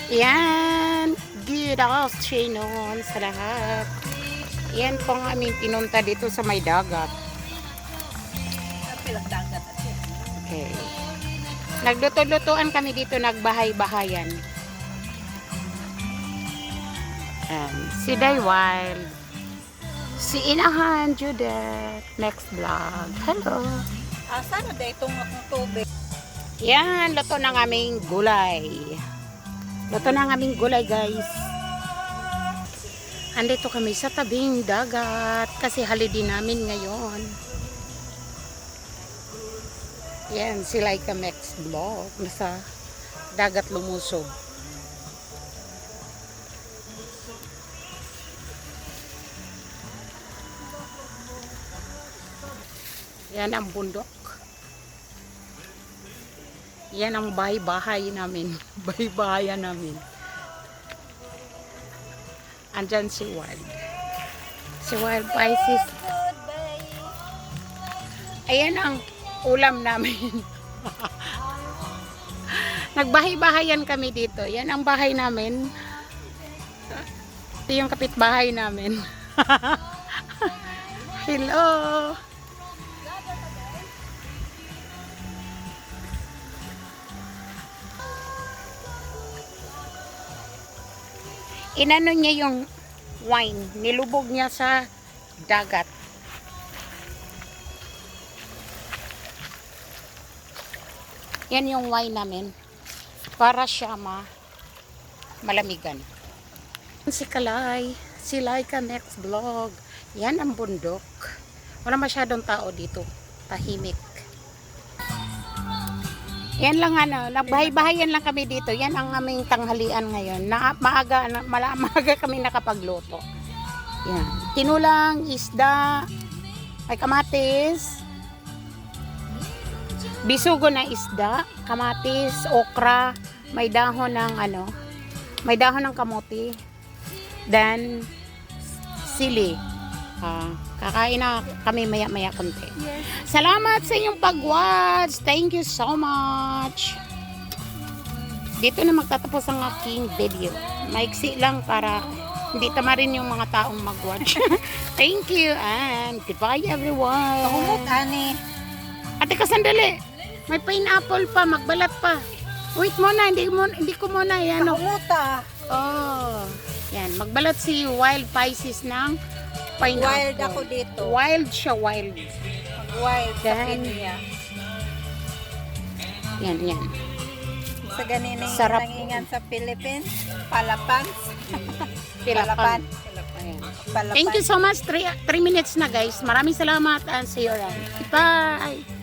Yan, good afternoon sa lahat. Yan po ang aming pinunta dito sa may dagat. Okay. Nagluto-lutuan kami dito, nagbahay-bahayan. Si Day Wild. Si Inahan Judith. Next vlog. Hello. Sana day itong akong tubig. Yan, luto ng aming gulay. Luto ng aming gulay, guys. Andito kami sa tabing dagat kasi holiday namin ngayon. Yan, si Laika Mex Vlog. Nasa dagat lumusog. Yan ang bundok. Yan ang bahay-bahay namin. Bahay-bahayan namin. Andyan si Wild. Si Wild Pisces. Ayan ang ulam namin. Nagbahay-bahayan kami dito. Yan ang bahay namin. Ito yung kapitbahay namin. Hello. Inano niya yung wine, nilubog niya sa dagat. Yan yung wine namin para siya malamigan. Si Kalay, si Laika Next Vlog. Yan ang bundok. Wala masyadong tao dito. Tahimik. Yan lang nagbahay-bahayan lang kami dito. Yan ang aming tanghalian ngayon. Maaga kami nakapagluto. Yan. Tinulang, isda, may kamatis, bisugo na isda, kamatis, okra, may dahon ng may dahon ng kamote, then sili. Kakain na kami maya-maya konti. Yes. Salamat sa inyong pag-watch. Thank you so much. Dito na magtatapos ang aking video. Maiksi lang para hindi tamarin yung mga taong mag-watch. Thank you and goodbye everyone. Tahumot, ani. Ate ka sandali. May pineapple pa, magbalat pa. Wait muna, hindi ko muna yan. Tahumuta. Oh. Yan, magbalat si Wild Pisces ng pineapple. Wild ako dito. Wild siya, wild. Wild sa Then, pinya. Yan. Sa ganinang Sarap. nangingan sa Philippines. Palapans. Pilapan. Ayan. Thank you so much. 3 minutes na guys. Maraming salamat and see you around. Bye!